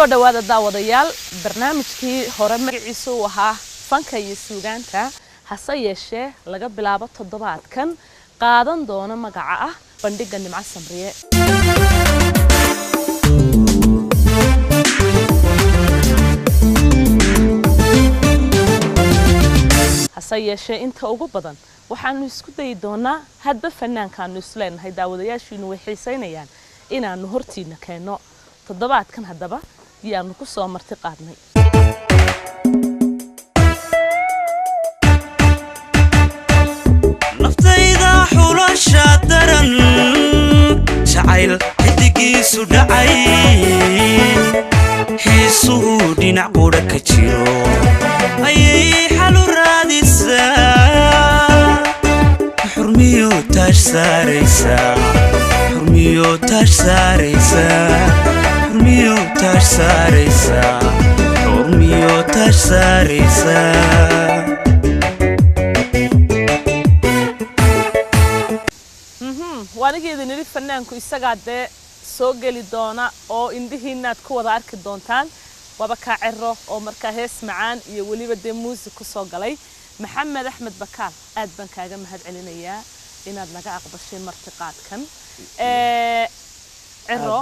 soo dhawaada daawadayaal barnaamijkii hore magaciisu ahaa fanka iyo suugaanta hase yeeshee laga bilaabo toddobaadkan qaadan doona magaca ah bandhiga Nimco Samriye hase yeeshee inta ugu badan waxaanu isku dayi doonaa hadba fanaankaanu isleenahay daawadayaashiinu way xiisaynayaan inaanu hortiina keeno toddobaadkan haddaba diyaanu ku soo marti qaadnay naftayda xulasha daran jacayl xidigiisu dhacay xiisuhu dhinac qudha ka jiro ayay xalu raadisaa xurmiyo taaj saaraysaa xurmiyo taaj saaraysaa xurmiyo taaj saaraysaa xurmiyo taaj saaraysaa waanigeeda niri fanaanku isaga de soo gali doona oo indihiinaad ku wada arki doontaan waba ka ciro oo marka hees macaan iyo waliba de muusik ku soo galay maxamed axmed bakaal aad baan kaaga mahad celinayaa inaad naga aqbashay martiqaadkan ciro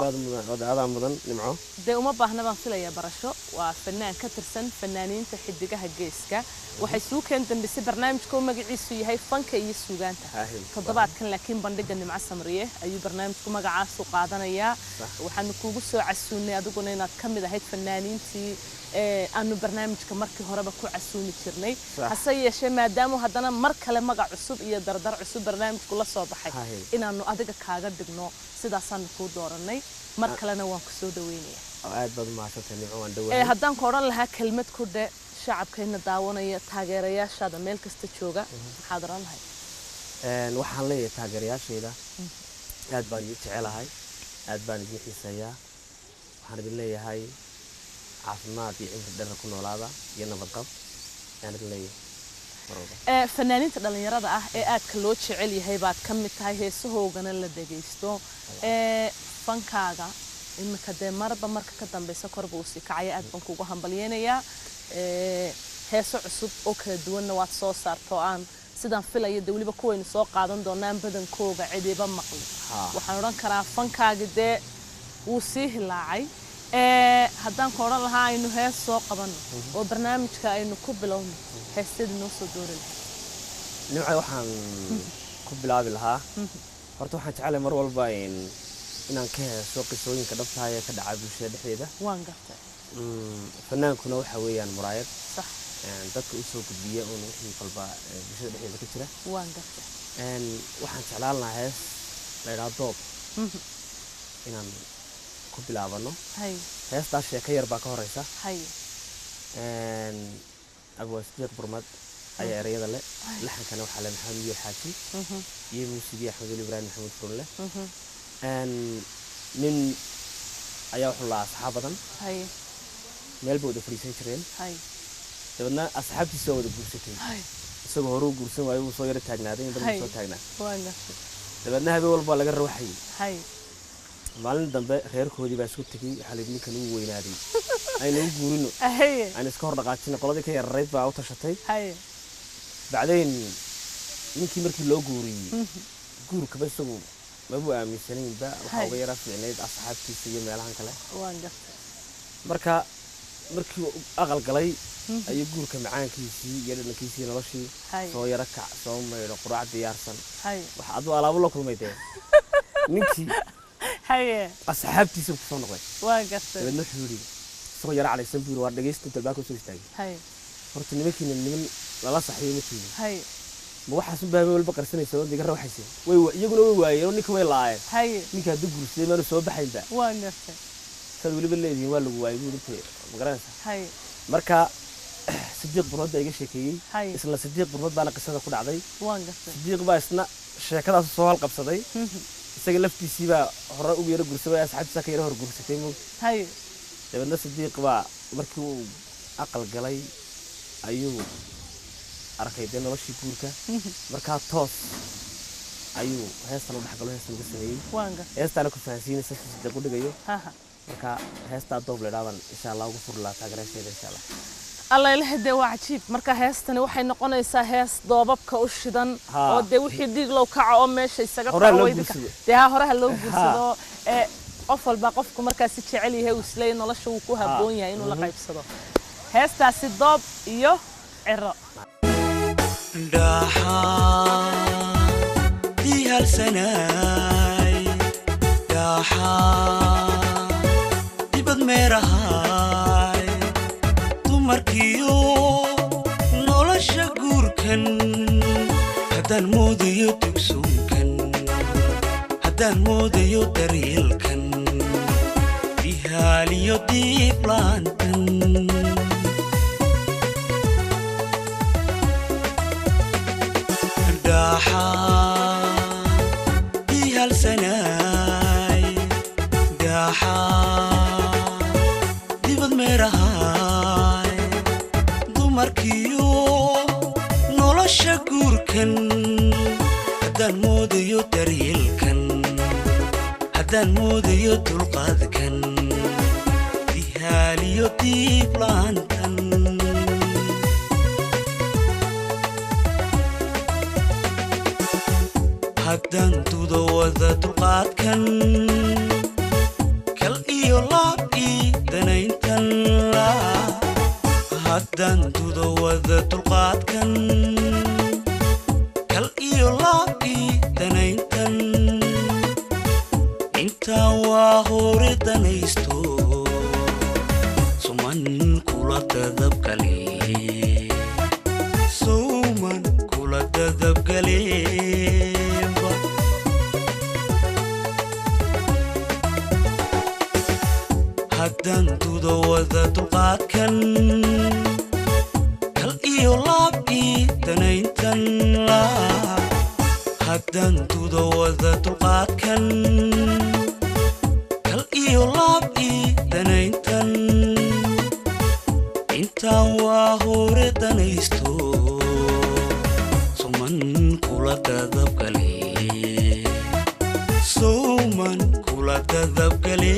wadaadaan mudan nimco de uma baahna baan filayaa barasho waa fanaan ka tirsan fanaaniinta xidigaha geeska waxay soo keen dambeysay barnaamijka magaciisu yahay fanka iyo suugaanta toddobaadkan laakiin bandhiga Nimco Samriye ayuu barnaamijku magacaas u qaadanayaa waxaanu kuugu soo casuunay adiguna inaad kamid ahayd fanaaniintii aanu barnaamijka markii horeba ku casuuni jirnay hase yeeshee maadaama haddana mar kale magac cusub iyo dardar cusub barnaamijku la soo baxay inaanu adiga kaaga dhigno sidaasaan ku dooranay mar kalena waan ku soo dhaweynayaa aad baad mahadsantahay nimco waan dhawahay haddaan ku oran lahaa kelmad ku dhe shacabkeena daawanaya taageerayaashaada meel kasta jooga maxaad oran lahayd waxaan leeyahay taageerayaashayda aad baan idin jecelahay aad baan idin xiiseeyaa waxaan idin leeyahay caafimaad iyo cimri dheer ku noolaada iyo nabad qab aan idin leeyahay fanaaniinta dhalinyarada ah ee aadka loo jecel yahay baad ka mid tahay heesahoogana la dhageysto fankaaga imika dee marba marka ka dambeysa korba uu sii kacaya aad baan kugu hambalyeynayaa heeso cusub oo kala duwanna waad soo saarto aan sidaan filayo de waliba kuwaynu soo qaadan doonaan badankooga cidiba maqli waxaan oran karaa fankaaga dee wuu sii hilaacay haddaan ku oran lahaa aynu hees soo qabano oo barnaamijka aynu ku bilowno heesteedii noo soo doori lahaa nimco waxaan ku bilaabi lahaa horta waxaan jecelahay mar walba inaan ka heeso qisooyinka dhabta ah ee ka dhaca bulshada dhexdeeda waan gartay fanaankuna waxa weeyaan muraayad sax dadka u soo gudbiya oo wixii qalba bulshada dhexdeeda ka jira waan gartay waxaan jeclaan lahaa hees la yiraahdo doob inaan ku bilaabano heestaas sheeko yar baa ka horeysa abwaasdiiq burmad ayaa erayada leh laxankana waxaa le maxamed iyo xaaji iyo muusigii axmed weli ibraahim maxamuud furunle nin ayaa wuxuu lahaa asxaab badan meel bay wada fadhiisan jireen dabeedna asxaabtiisa wada guursatay isagoo hore u guursan waayo wuu soo yaro taagnaaday in badan soo taagnaa dabeedna habeen walba laga rawaxayay maalin dambe reerkoodii baa isku tegay waxaa la yidhi ninkan uu weynaaday aynu u guurino aynu iska hor dhaqaajino qoladii ka yararayd baa u tashatay bacdayn ninkii markii loo guuriyey guurkaba isagu mabuu aaminsanaynba waxaa uga yaraa fiicnayd asxaabtiisa iyo meelahan kale marka markii aqal galay ayuu guurka macaankiisii iyo dhadhankiisii noloshii soo yaro kac soo maydho quraac diyaarsan waxa aduu alaabo la kulmay dee ninkii asxaabtiisa ku soo noqday dabeedna wuxuu yidhi isagoo yaro calaysan buu yidhi waar dhegaysta dalbaanka usoo istaagay horta nimankiina niman lala saxiyo ma tiidin ma waxaas un baabay walba qarsanaysa oo diga rawaxaysa iyaguna way waayeen oo ninka way laayeen ninka hadduu guursaday maanu soo baxaynba sad weliba leedihiin waa lagu waayay buu dhintay magaranaysa marka sidiiq burmad baa iga sheekeeyey isla sidiiq burmad baana qisada ku dhacday sidiiq baa isna sheekadaas soo halqabsaday isaga laftiisii baa hore ugu yaro guursaday asxaabtiisa ka yaro hor guursatay dabeedna sidiiq baa markii uu aqal galay ayuu arkay dee noloshii guurka markaa toos ayuu heestan u dhaxgalo heestan uga sameeyey heestaana ku fahansiinaysa sidiiq u dhigayo marka heesta doob leedaan insha Allah ugu furlaa taageeraysa insha Allah الله يلهدي وعجيب مركا هاستني waxay noqonaysaa hees doobabka u shidan oo de wixii dig loo kaco oo meesha isaga qaweydka de horaha loo guursado qof walba qofku markaas si jecel yahay uu isleey nolosha uu ku haboon yahay inuu la qaybsado heestaasi doob iyo ciro dhaha di hal sanay dhaha dibad meerahay markiyo nolosha guurkan haddaan moodayo dugsuunkan haddaan moodayo daryeelkan dihaaliyo diiblaantan dhaxaa dihalsanaay dhaxaa dibad meerahay markiyo nolosha guurkan haddaan moodayo daryeelkan haddaan moodayo dulqaadkan dihaaliyo diiblaantan haddaan dudo wada dulqaadkan kal iyo laab ii danayntan haddaan dudo wada dulqaadkan kal iyo laab ii danayntan intaa waa hore danaysto suman kula dadabgale suman kula dadabgale haddaan dudo wada dulqaadkan kal iyo laab ii danayntan haddaan dudo wada dulqaadkan kal iyo laab ii danayntan intaa waa hore danaysto suman kula dadabgale suman kula dadabgale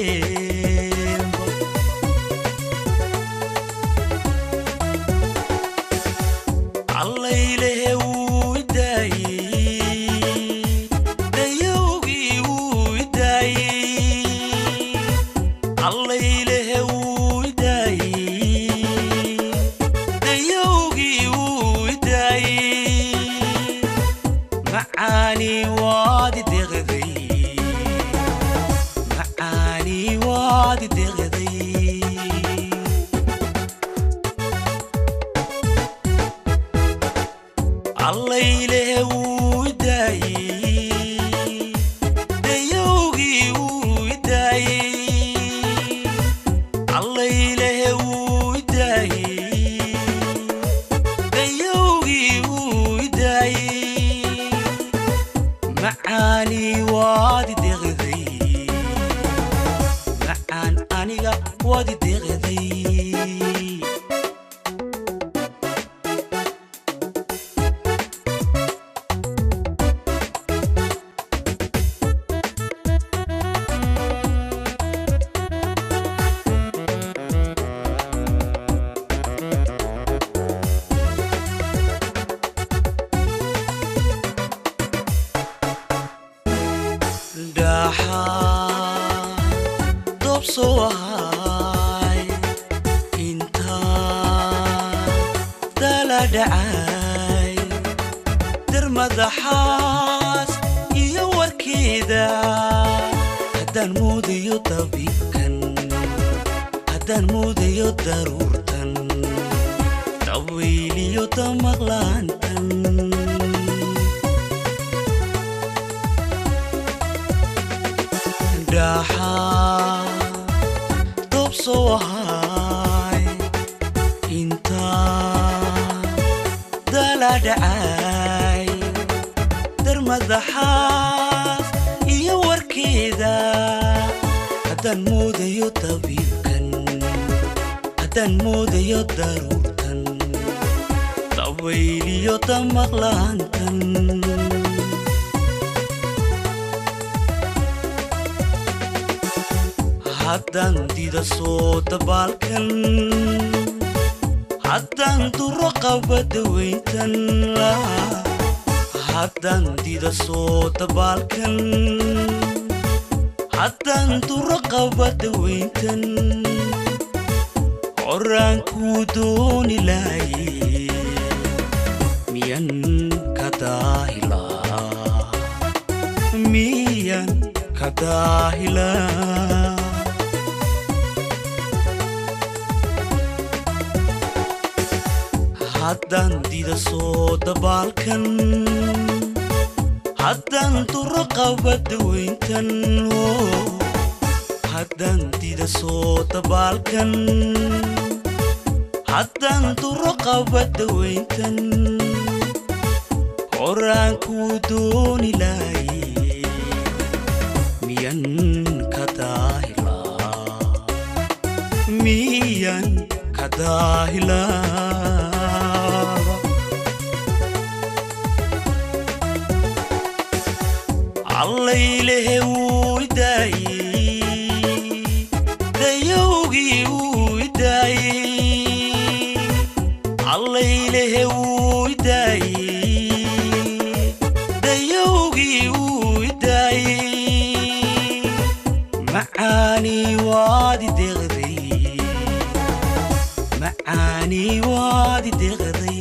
madaxaas iyo warkeeda haddaan muudayo dabiibkan haddaan muudayo daruurtan daweyliyo damaqlaantan dhaxaa doob soo ahay intaa dala dhacay madaxaas iyo warkeeda haddaan muudayo dabiibkan haddaan muudayo daruurtan daweyliyo damaqlaantan haddaan dida soo dabaalkan haddaan duro qabada weyntan haddaan dida soo dabaalkan haddaan duro qabada weyntan horaankuu dooni lahaye miyan ka daahilaa miyan ka daahilaa haddaan dida soo dabaalkan haddaan duro qabada weyntan haddaan dida soo dabaalkan haddaan duro qabada weyntan horaankuu dooni lahaye miyan ka daahilaa miyan ka daahilaa allaylehe wuu idaayey dayowgii wuu idaayey allaylehe wuu idaayey dayowgii wuu idaayey macaanii waad ideeqday macaanii waad ideeqday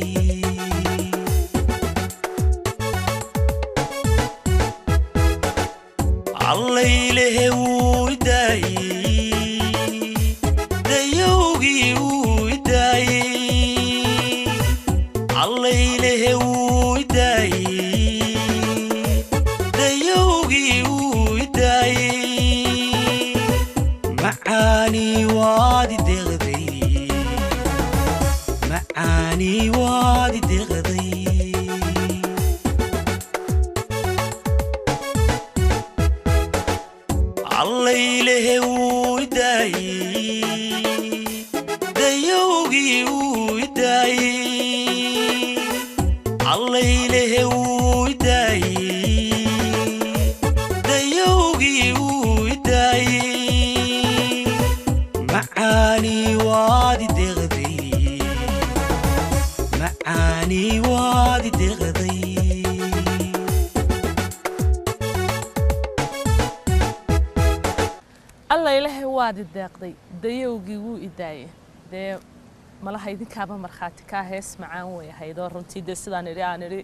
allaylehe wuu idaayey dayowgii wuu idaayey allaylehe wuu idaayey dayowgii wuu idaayey macaanii waad ideeqday macaanii waad ideeqday allaylehe wuu idaayey dayowgii wuu idaayey allaylehe wuu idaayey dayowgii wuu idaayey macaanii waad ideeqday macaanii waad ideeqday allaylehe waad ideeqday dayowgii wuu idaayey dee malaha idinkaaba markhaati kaa hees macaan way ahaydoo runtii dee sidaan idhi aan idhi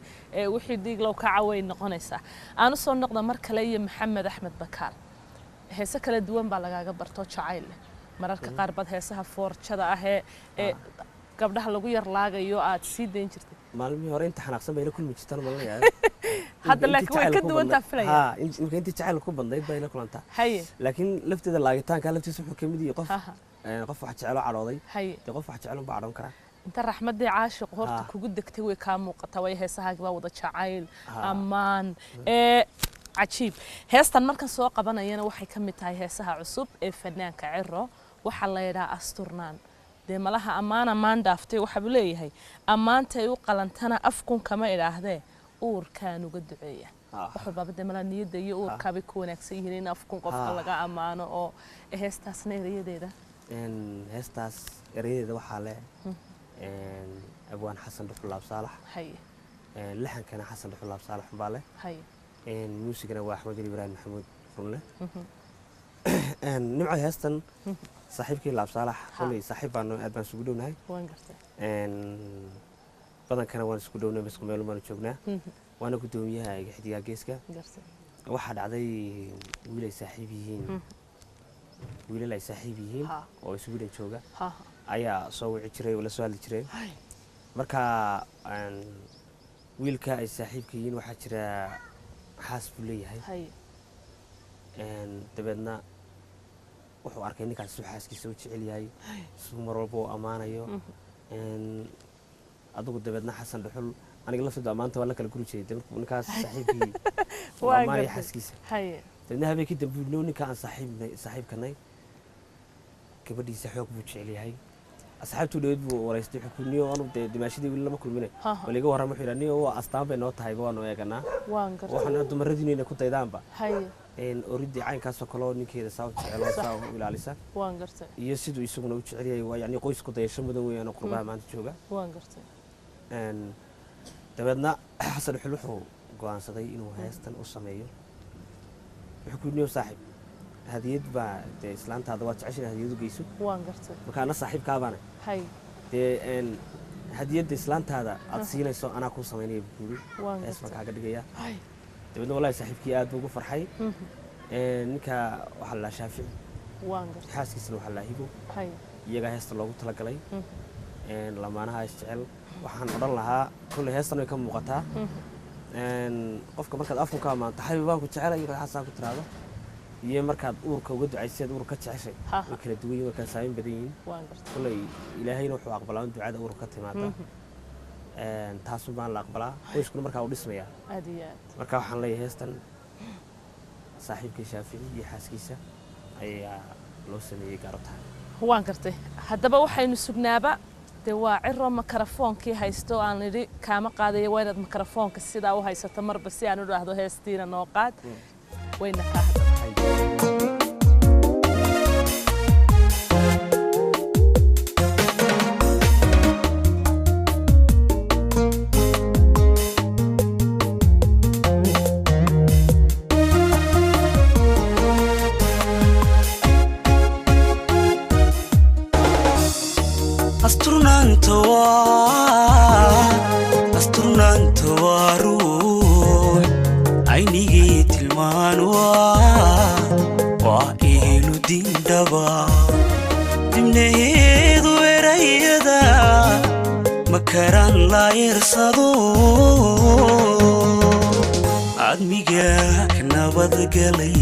wixii dhiiglow kaca way noqonaysaa aan u soo noqda mar kale iyo maxamed axmed bakaal heese kala duwan baa lagaaga bartoo jacayl leh mararka qaar baad heesaha foorjada ah ee gabdhaha lagu yar laagayo aad sii dayn jirtay maalmihii hore inta xanaaqsan bay la kulmi jirtaan malaya hadda laakiin way ka duwantaa filaya marka intii jacayl ku bandayd bay la kulantaa haye laakiin lafteeda laagitaanka laftiisa wuxuu ka mid yahay qof wax jecel oo cadhooday dee qof wax jecel baa cadhoon karaa inta raxmadii caashiq horta kugu degtay way kaa muuqataa way heesahaagi baa wada jacayl ammaan cajiib heestan markan soo qabanayana waxay ka mid tahay heesaha cusub ee fanaanka Ciro waxa la yiraahdaa asturnaan dee malaha ammaan dhaaftay waxa uu leeyahay ammaantay u qalantana afkun kama ilaahdee uurkaan uga duceeya waxa baabada mala niyada iyo uurka bay ku wanaagsan yihiin in afkun qofka laga amaano oo heestaasna erayadeeda heestaas erayadeeda waxa leh abwaan xasan dhuxulaab saalax laxankana xasan dhuxulaab saalax baa leh muusigana waa axmed ibraahim maxamuud runle nimco heestan saaxiibkii laab saalax kolay saaxiib baan aad baan isugu dhownahay badankana waan isku dhownay isku meel baan joognaa waana gudoomiyaha xidigaa geeska waxaa dhacday wiilay saaxiib yihiin oo isugu dhan jooga ayaa soo wici jiray oo la soo hadli jiray marka wiilka ay saaxiibka yihiin waxaa jira xaas buu leeyahay dabeedna wuxuu arkay ninkaas soo xaaskiisa u jecel yahay suu mar walba uu ammaanayo adigu dabeedna xasan dhuxul aniga lafteedu ammaanta waa la kala guri jiray markuu ninkaas saaxiibkii uu ammaanaya xaaskiisa dabeedna habeenkii dambe ninka aan saaxiibkanay gabadhiisa xoog buu jecel yahay asxaabtu dheed buu wareystay xukunniyo aanu dimaashadii wili lama kulminay waliga warramo xiraniyo waa astaan bay noo tahay waanu eeganaa waxaan dumaradiina inay ku daydaanba oridii caynkaas oo kale oo ninkeeda saa u jecelo saa u ilaalisa iyo siduu isaguna u jecel yahay waa yacni qoysku dayasho mudan weeyaan oo qurbaha maanta jooga dabeedna xasan wuxuu wuxuu go'aansaday inuu heestan u sameeyo wuxuu ku yidhi saaxiib hadiyad baa dee islaantaada waa jeceshahay hadiyad u geyso marka ana saaxiibkaabaana dee hadiyadda islaantaada aad siinayso anaa kuu samaynaya buuri hees baan kaaga dhigaya dabeedna wallahi saaxiibkii aad buu ugu farxay ninka waxaa la shaafici xaaskiisana waxaa la hibo iyagaa heesta loogu talagalay lamaanaha isjecel waxaan odhan lahaa kulle heestan way ka muuqataa qofka markaad afku ka amaanto xabiib baan ku jecelay iyo xasaan ku tiraado iyo markaad uurka uga ducaysid uur ka jeceshay way kala duwan yihiin kala saameyn badan yihiin kulle ilaahayna wuxuu aqbalaa in ducada uur ka timaada taasoo baan la aqbalaa qoyskuna markaa u dhismaya marka waxaan leeyahay heestan saaxiibkii shaafici iyo xaaskiisa ayaa loo sameeyey gaarabtahay waan gartay haddaba waxaynu sugnaaba dee waa ciro mikrofoonkii haysto aan idhi kaama qaadayo waa inaad mikrofoonka sidaa u haysato marba si aan u dhaahdo heestiina noo qaad wayna kaa asturnaanta waa ruux aynigii tilmaan waa ilu dindhaba dibnaheedu erayada makaraan la yeersado admiga ka nabadgalay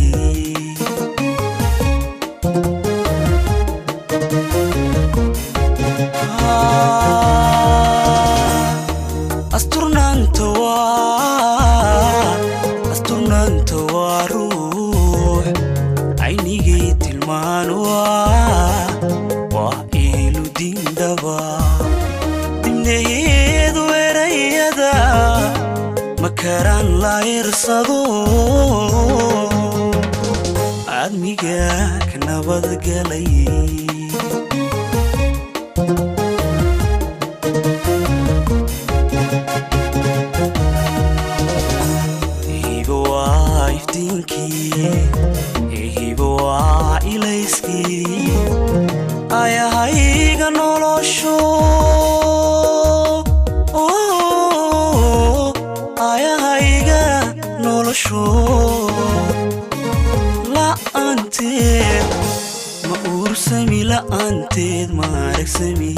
asturnaanta waa ruux aynigii tilmaan waa ilu dindhaba dibnaheedu erayada makaraan la yeersado admiga ka nabadgalay hibo waa ilayskii ayahayga nolosho ayahayga nolosho la'aanteed ma uursami la'aanteed ma aragsami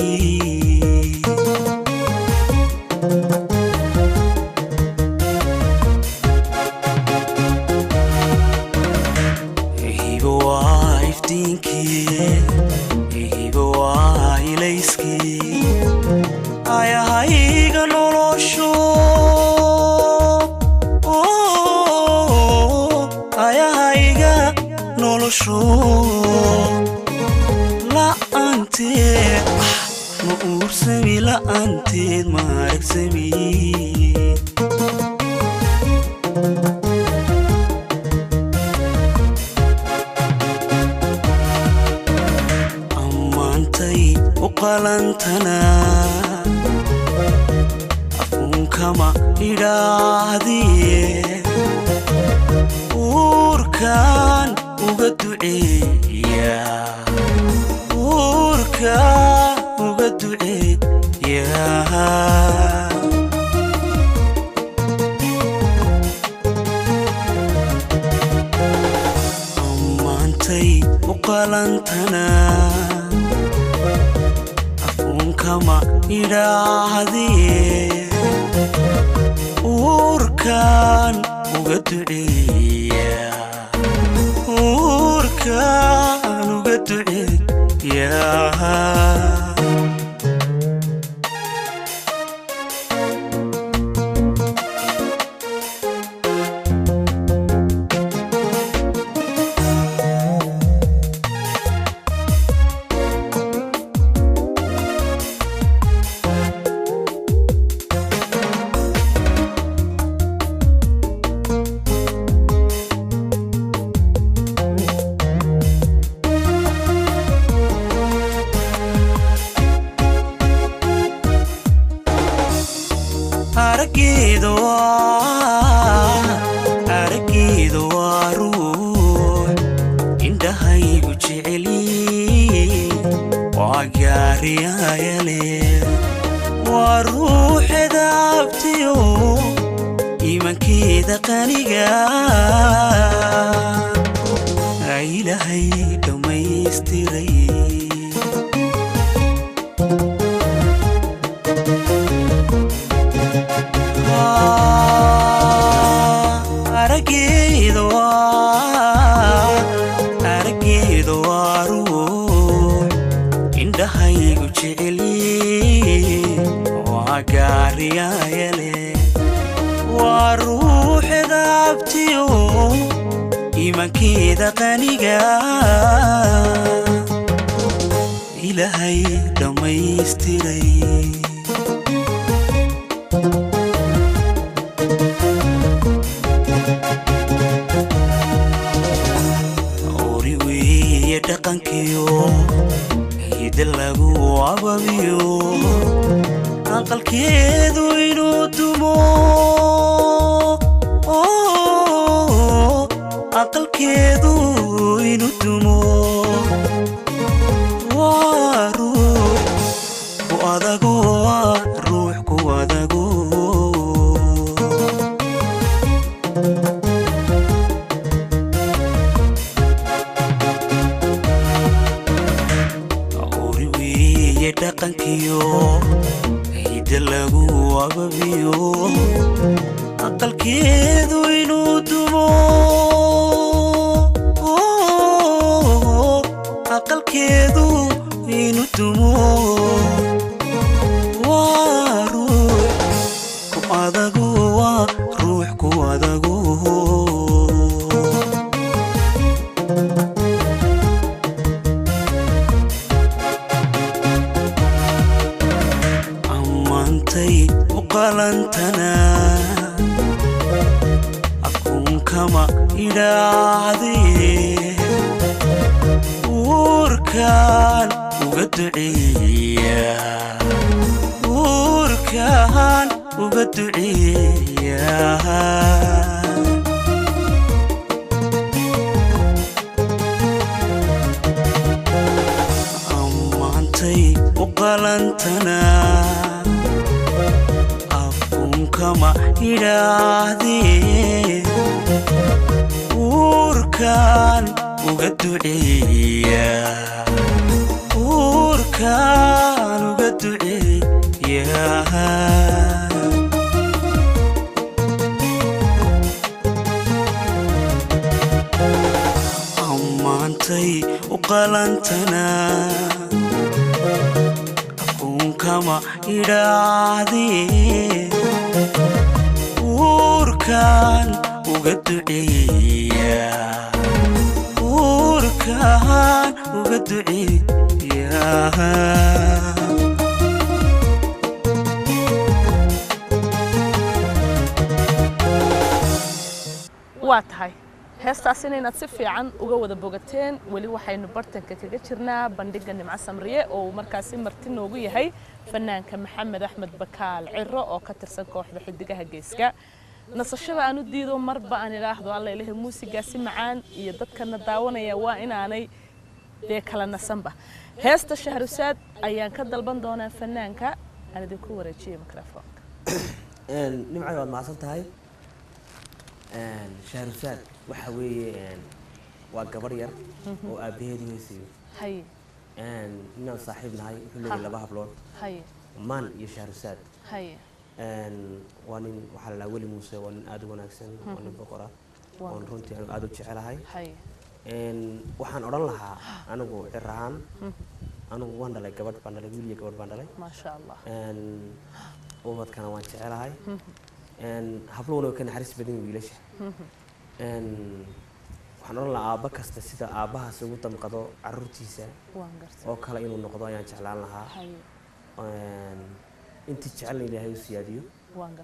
hibo waa ilayskii ayahayga nolosho ayahayga nolosho la'aanteed ma uursami la'aanteed ma aragsami qalantana afuunkama idhaahdiye uurkaan uga duceeya uurkaan uga duceeya ammaantay u qalantana kama idhaahdiye uurkaan uga duceeya uurkaan uga duceeya gaariyayale وروح دابتيو إيمانكيدا قانيقا إلهي دميستيري أرقيدو وروح إندهاي قجعلي وقاريايلي وروح دابتيو إيمانكيدا قانيقا إلهي دميستيري أوريوي دقنكيو يدلقو عبابيو aqalkeedu inuu dumo aqalkeedu inuu dumo waa ruux ku adago ruux ku adago awri wiye dhaqankiyo lagu ababiyo aqalkeedu inuu dumo aqalkeedu inuu dumo waa ruux ku adago waa ruux ku adago وقلنتنا أكون كما إرادي وركان وقدعية وركان وقدعية أمانتي وقلنتنا كما إرادي وركان وقدعية وركان وقدعية أمانتي وقلنتنا أكون كما إرادي وركان وقدعية وركان وقدعية واتهاي heestaasina inaad si fiican uga wada bogateen wali waxaynu bartanka kaga jirnaa bandhiga nimca samriye oo markaasi marti noogu yahay fanaanka maxamed axmed bakaal ciro oo ka tirsan kooxda xidigaha geeska nasashada aanu diido marba aan ilaahdo alla ilahay muusigaasi macaan iyo dadkana daawanaya waa inaanay kala nasanba heesta Shahrusaad ayaan ka dalban doonaa fanaanka aan idinku wareejiyo mikrofoonka nimca waad maasan tahay Shahrusaad waxa weeye waa gabar yar oo aabaheedii haysiyo hay inaan saaxiib nahay wuxuu leeyahay laba hablood hay maan iyo Shahrusaad hay waa nin waxa la wali muuse waa nin aad u wanaagsan waa nin boqora oo runtii aad u jecelahay hay waxaan oran lahaa anigu ciraan anigu waan dhalay gabadh baan dhalay wiil iyo gabadh baan dhalay ma sha Allah ubadkana waan jecelahay habloona kan xariis badan wiilasha waxaan oran lahaa aabba kasta sida aabbahaas ugu damqado carruurtiisa oo kale inuu noqdo ayaan jeclaan lahaa intii jecel ilaahay u siyaadiyo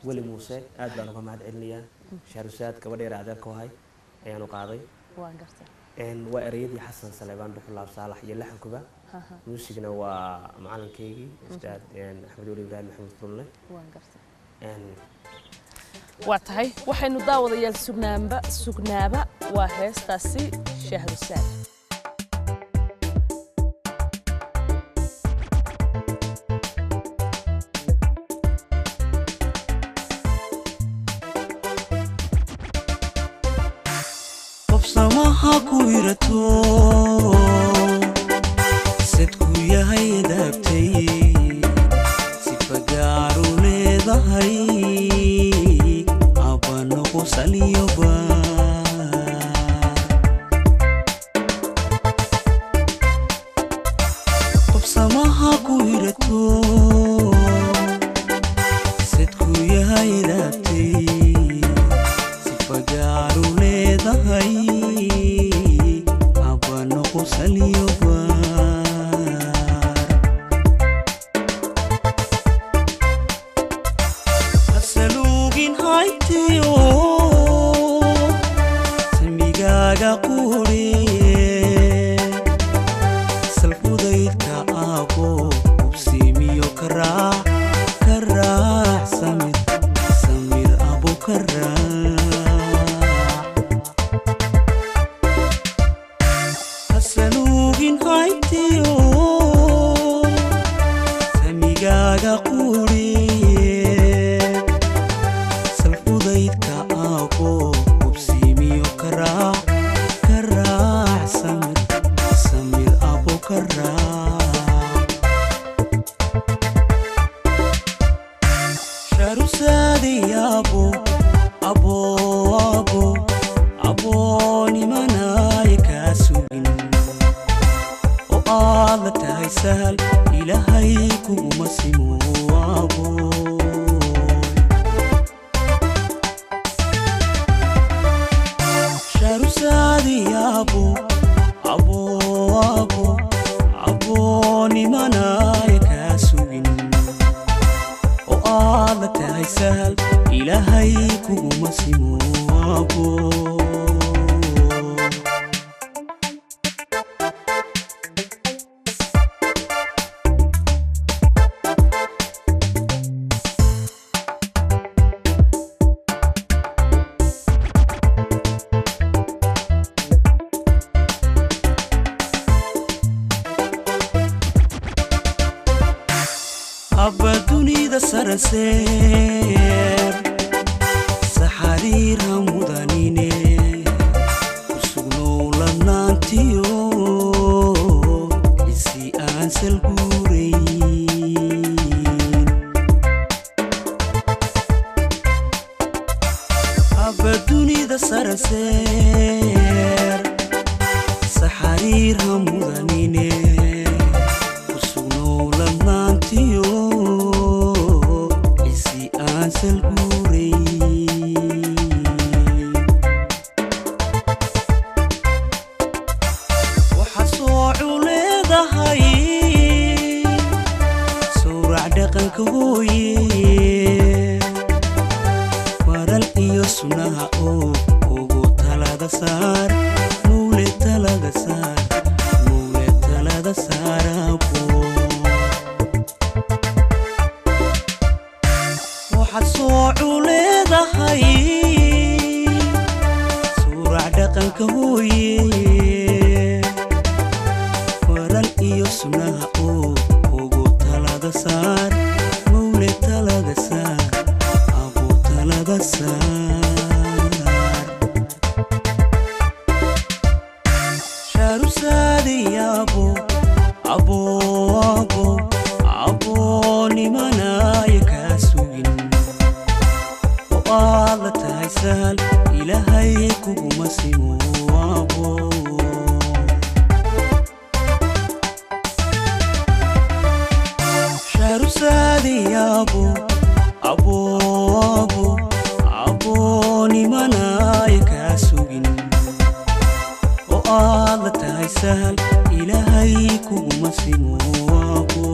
wali muuse aad baan uga mahad celinayaa Shahrusaad gabadh yar adeerka wahay ayaan u qaaday waa ereyadii xasan Saleebaan Dhuxulaab Saalax iyo laxankuba muusigna waa macalinkeygii ustaad Axmed Weli Ibrahim Maxamed Furle واتهاي waxaynu daawadayaal sugnaaba waa heestaasi Shahrusaad qofsamaha ku hirato sidku yahay daabtay sifagaaru leedahay abano qosaliyoba qofsamaha ku hirato sidku yahay daabtay sifagaaru leedahay abano qosaliyoba asalugin haytiyo samigaga quriye salfudaydka abo ubsimiyo karaac samir abo asalugin haytiyo samigaga quriye salfudaydka abo ubsimiyo karaac samir abo sharusaadi abo nimanay kaa sugin oo aad la tahay sahal ilaahay kuguma simo abo sharusaadi abo nimanay kaa sugin oo aad la tahay sahal ilaahay kuguma simo abo abba dunida saraseer saxariira mudanine kusugnow ladnaantiyo isi aan salguurayn abba dunida saraseer saxariira mudanine kusugnow ladnaantiyo waxa soocu leedahay sawrac dhaqanka hooye waral iyo sunnaha oo ugu talada saar mawle talada saarabo waxaad soocu leedahay sawrac dhaqanka hooye waral iyo sunnaha oo ugu talada saar mawle talada saar abo talada saar sharusaadi abo nimanay kaa sugin oo aad la tahay sahal ilaahay kuguma simo abo sharusaadi abo nimanay kaa sugin oo aad la tahay sahal ilaahay kuguma simo abo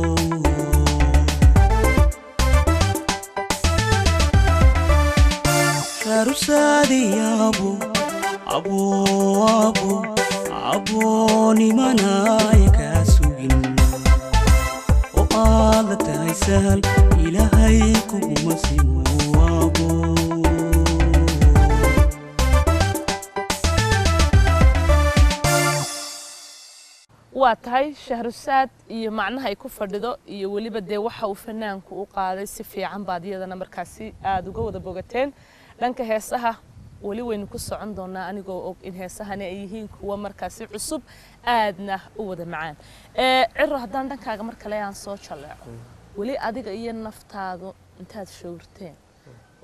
sharusaadi abo nimanay kaa sugin oo aad la tahay sahal ilaahay kuguma simo abo waa tahay shahrusaad iyo macnaha ay ku fadhido iyo waliba dee waxa uu fanaanku u qaaday si fiican baad iyadana markaasi aad uga wada bogateen dhanka heesaha wali waynu ku socon doonaa anigoo og in heesahani ay yihiin kuwa markaasi cusub aadna u wada macaan ciro haddaan dhankaaga mar kale aan soo jaleeco wali adiga iyo naftaadu intaad shawrteen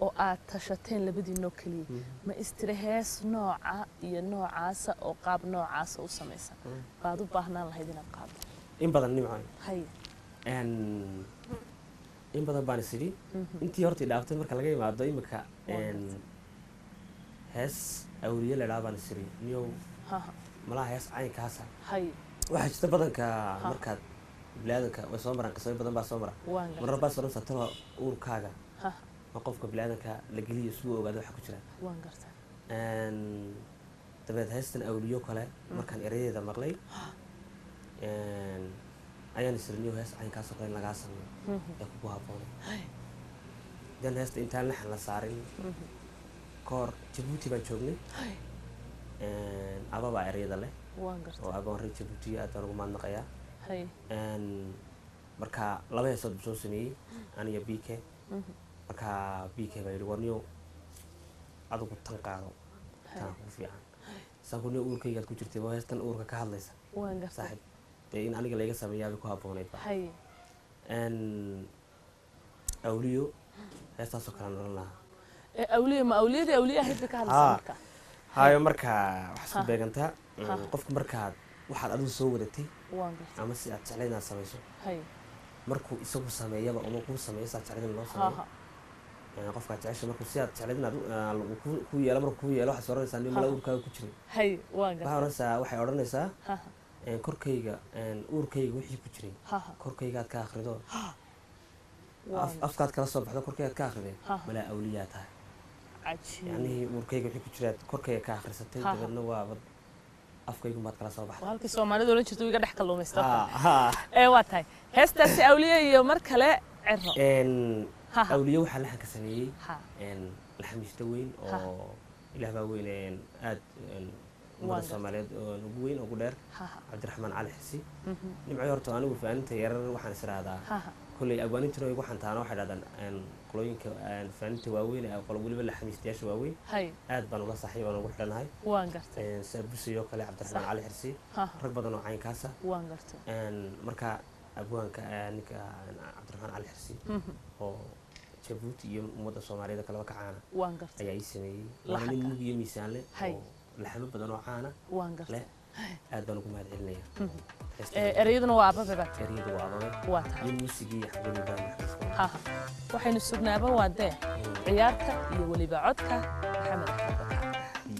oo aad tashateen labadiinoo kaliya ma istiri hees nooca iyo noocaasa oo qaab noocaasa u samaysan baad u baahnaan lahayd inaad qaado in badan nimcaan hay in badan baan isiri intii hortii dhaaftay marka laga yimaado imika hees awliye la dhaabaan isiri niyow malaha hees caynkaasa hay waxaa jirta badanka markaad bilaadanka way soo maraan qisooyin badan baa soo mara marar baa soran sataba uurkaaga ma qofka bilaadanka la geliyo suu ogaado waxa ku jira waan gartaa dabeed heestan awliyo kale markaan eradeeda maqlay ayaan isirniyo hees caynkaasoo kale lagaa sameeyo ee kugu habboonay dan heesta intaan laxan la saarin koor Jabuuti baan joognay ababaa ereyada leh oo agoon reer Jabuuti aad baan ugu mahadnaqayaa marka laba heesood soo sameeyey aniga BK marka BK baa yidhi warniyo adigu tan qaado tan ku fiican saakuniyo uurkaygaad ku jirtay waa heestan uurka ka hadlaysa saaxiib in aniga laga sameeyaa ku habboonayd hay awliyo heestaasoo kale nolan lahaa awliyo ma awliyadii awliyaha ka hadlaysa marka hayo marka wax isku beegantaa qofka markaad waxaad adigu soo wadatay ama si aad jeclayd inaad samayso markuu isagu sameeyaba uma kuu sameeyo saad jeclayd in loo sameeyo qofkaad jecesha markuu si aad jeclayd inaad ku yeelo markuu ku yeelo waxaad oranaysaa nin mala uurkaaga ku jiray waxay odhanaysaa korkayga uurkayga wixii ku jiray korkaygaad ka akhrido afkaad kala soo baxdo korkaygaad ka akhrideen malaa awliyaa tahay يعني وركيك وحكي جرات كوركي كاخرستي دبنا وابد afkaygu maad kala soo baxday halkii Soomaalidu oran jirtay wiiga dhex kalluumaysta waa tahay heestaasi awliye iyo mar kale ciro awliye waxa la ka sameeyay laxamiista weyn oo ilaah baa weyn aad umada Soomaaliyeed oo ugu weyn ugu dheer Cabdiraxmaan Cali Xisi nimcay horta anigu faanintay yarar waxaan israadaa kulay agwaanintii ugu xantaana waxa dhadaan qolooyinka faanintay waaweyn ee qolo waliba laxamiistayaasha waaweyn aad baan uga saaxiib aan ugu xidhanahay waan gartay sabusiyo kale Cabdiraxmaan Cali Xisi rag badan oo caynkaasa waan gartay marka abwaanka ninka Cabdiraxmaan Cali Xisi oo Jabuuti iyo umada Soomaaliyeed kala ka caana waan gartay ayaa sameeyay waa nin mug iyo miisaan leh oo laxamo badan oo caana waan gartay aad baan ugu mahadcelinayaa ereyaduna waa ababe baa ereyadu waa ababe waa tahay muusigii xabadii baan waxaynu sugnaaba waa dee ciyaarta iyo waliba codka Maxamed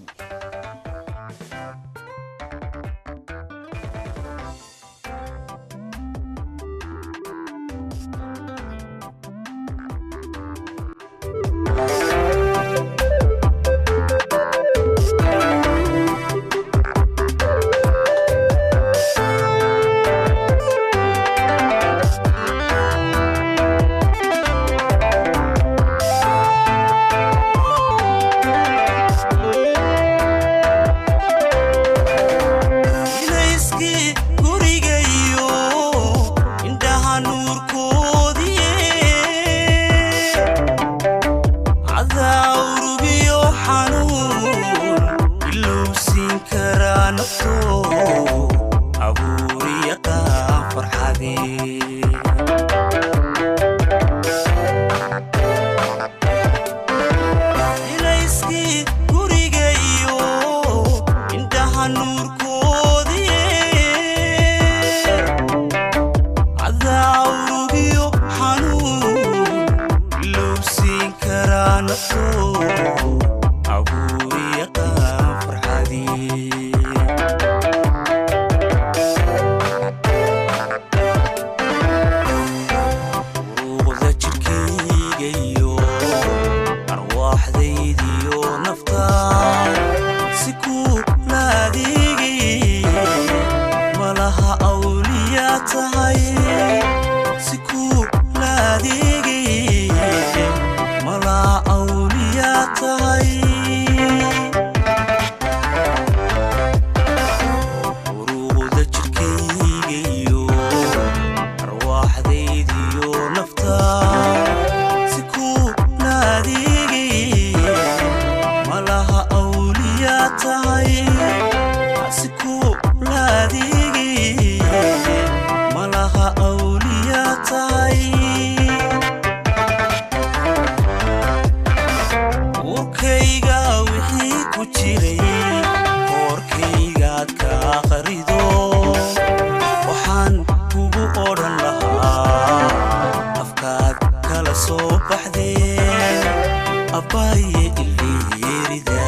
malaha odhan lahaa afkaad kala soo baxdeen abaaye illiirida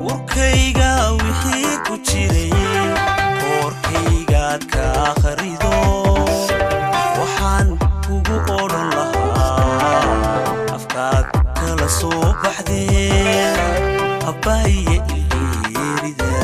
warkayga wixii ku jiray koorkaygaad ka akhrido waxaan kugu odhan lahaa afkaad kala soo baxdeen abaaye illiirida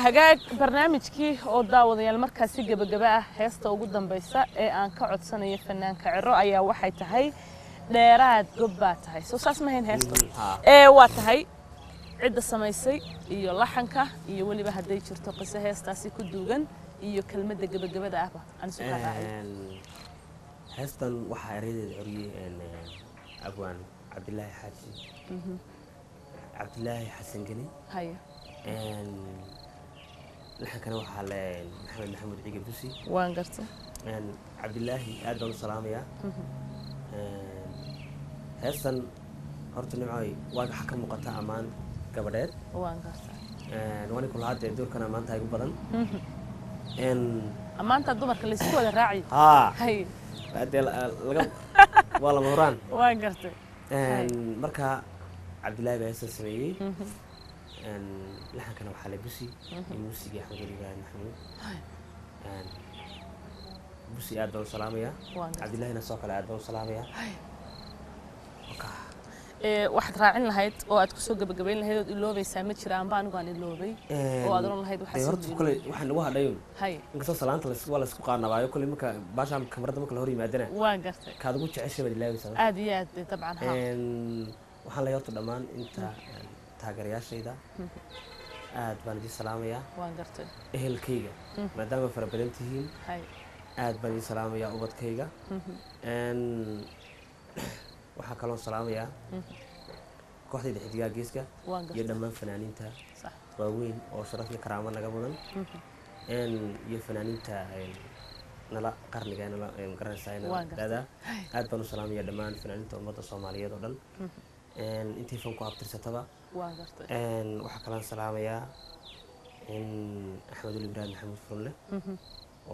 hagaag barnaamijkii oo daawadayaal markaasi gabagaba ah heesta ugu dambaysa ee aan ka codsanayo fanaanka Ciro ayaa waxay tahay dheeraad gobbaa tahay soo saas ma hayn heesta waa tahay cidda samaysay iyo laxanka iyo waliba haday jirto qiso heestaasi ku duugan iyo kelmadda gabagabada ahba aan soo qaaday heestan waxa ereedeed curiyay abwaan Cabdilaahi Xaaji Cabdilaahi Xasan Gani haya لحن waxaa leen maxamed maxamuud ciige busi waan gartay Cabdilaahi aad baan u salaamayaa heestan horta nimcay waxa ka muuqata amaan gabadheed waan gartay wani kula hadda doorkana maanta ay u badan أما أنت الدمر كل سوى الراعي هاي بعد لقى والله مهران وانقرت مركا عبد الله بيسن سميي لحن كانوا حالي بوسي الموسيقى أحمد وليبان محمود بوسي آدم سلامية عبد الله هنا سوق آدم سلامية واحد راعين لهيد oo aad ku soo gabagabeyn lahayd oo iloobayay saamid jiraan baan ugu aan iloobay oo aad oran lahayd waxa soo kale waxaan ugu hadhayo inkastoo salaanta la isku qaanabaayo kale marka baashaan kamarada marka la hor yimaadana waan gartay kaad ugu jeceshay baad ilaabaysaa aad iyo aad dabcan ha waxaan la yarto dhamaan inta taageerayaashayda aad baan idin salaamayaa waan gartay ehelkayga maadaama fara badan tihiin aad baan idin salaamayaa ubadkayga waxaa kaloo salaamayaa kooxdayda xidigaa geeska iyo dhammaan fanaaniinta waaweyn oo sharaf iyo karaamo naga mudan iyo fanaaniinta nala qarniga nala garanaysaa nala dada aad baan u salaamayaa dhammaan fanaaniinta ummadda Soomaaliyeed oo dhan intii fanku abtirsataba waxaa kaloo salaamayaa Axmed Ibrahim Maxamuud Furle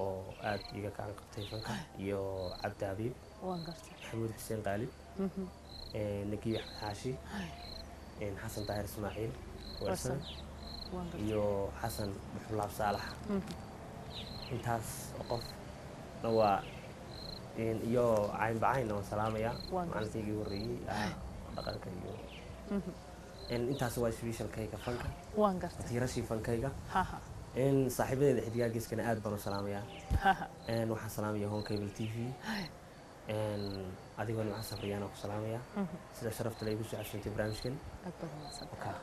oo aad iga gacan qabtay fanka iyo Cabdi Habiib محمود حسين غالب نقي حاشي حسن طاهر اسماعيل ورسن يو حسن بحلاب صالح انتاس وقف نوا يو عين بعين وسلامة يا معنا تيجي وري بقرك يو انتاس واش فيش الكيكة فنكا وانقرت تيرشي فنكيكا ان صاحبي الحديقة جيس كان قاعد بنو سلامة يا ان وحن سلامة يا هون كيبل تي في أديكون مع سفريانا وسلامية سيدا شرفت لي بسوا عشان تبرامجكن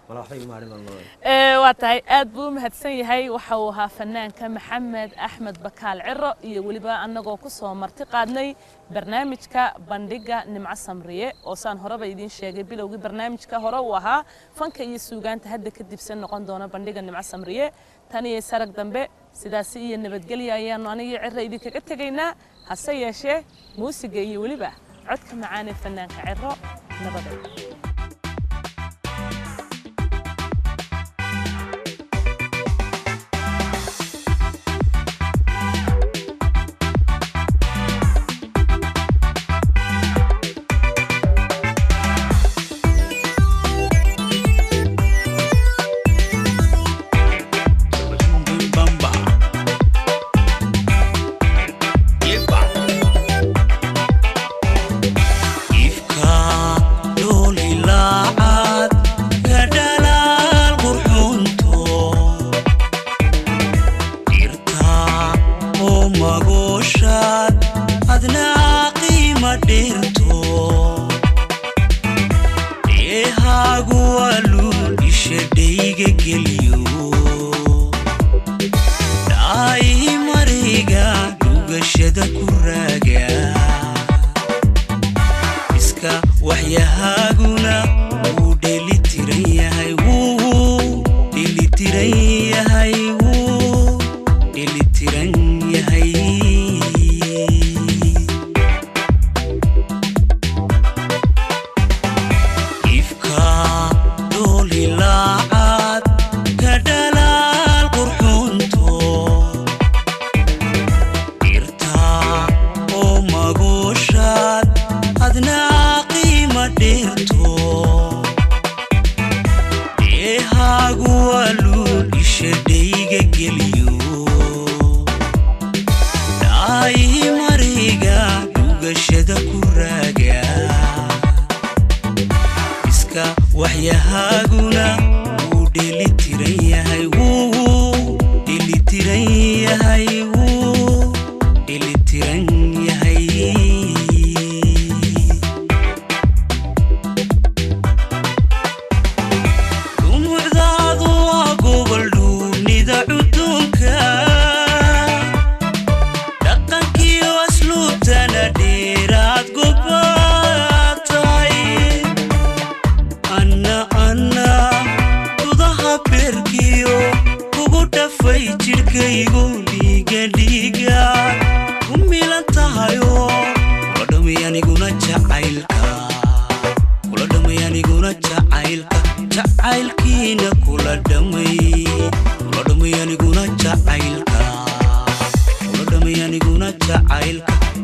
ما راح يجي معنا والله واتاي أدبو مهتسني هاي وحوها فنان كمحمد أحمد بكال عرّ يولبا أنغو كسو مرتقادني برنامجك بندقة نمع سمرية وسان هربا يدين شيء بلوغي برنامجك هروها فانك يسوغان تهدى كدب سنة قندونا بندقة نمع سمرية تاني سارك دنبه سيداسي النبتقلي أيان واني عرّ يديك كتغينا هسا ياشي موسيقى يولبا عدك معاني الفنان كعرّ نبضي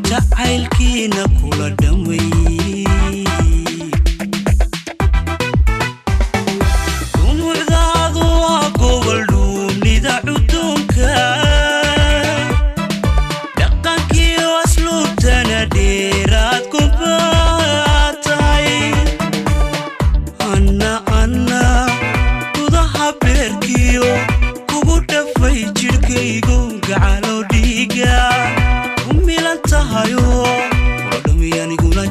jacaylkiina kula dhamay dumucdaadu waa gobol dhuunida cudunka dhaqankiyo asluubtana dheeraad ku baatay anna gudaha beerkiyo kugu dhafay jirkaygu gacalo dhiiga tahayo kulodhamiyaniguna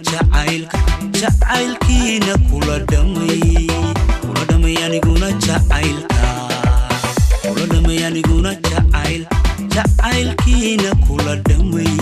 jacaylka jacaylkiina kula dhamay kulodhamiyaniguna jacaylkiina kula dhamay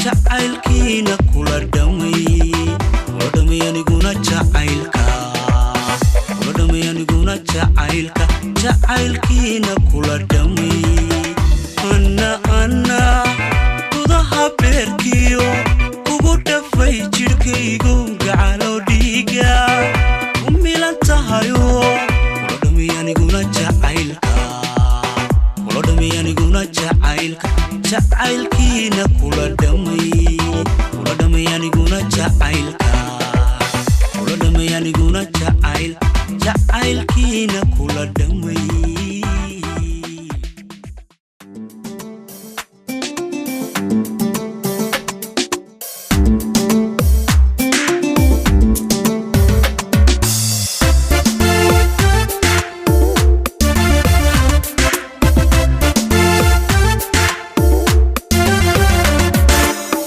jacaylkiina kula dhamay kulodhamiyaniguna jacaylkiina kula dhamay anna gudaha beerkiyo kugu dhafay jirkaygu gacalo dhiiga ku milan tahayo kulodhamiyaniguna jacaylkiina kula dhamay kulodhamiyaniguna jacaylkiina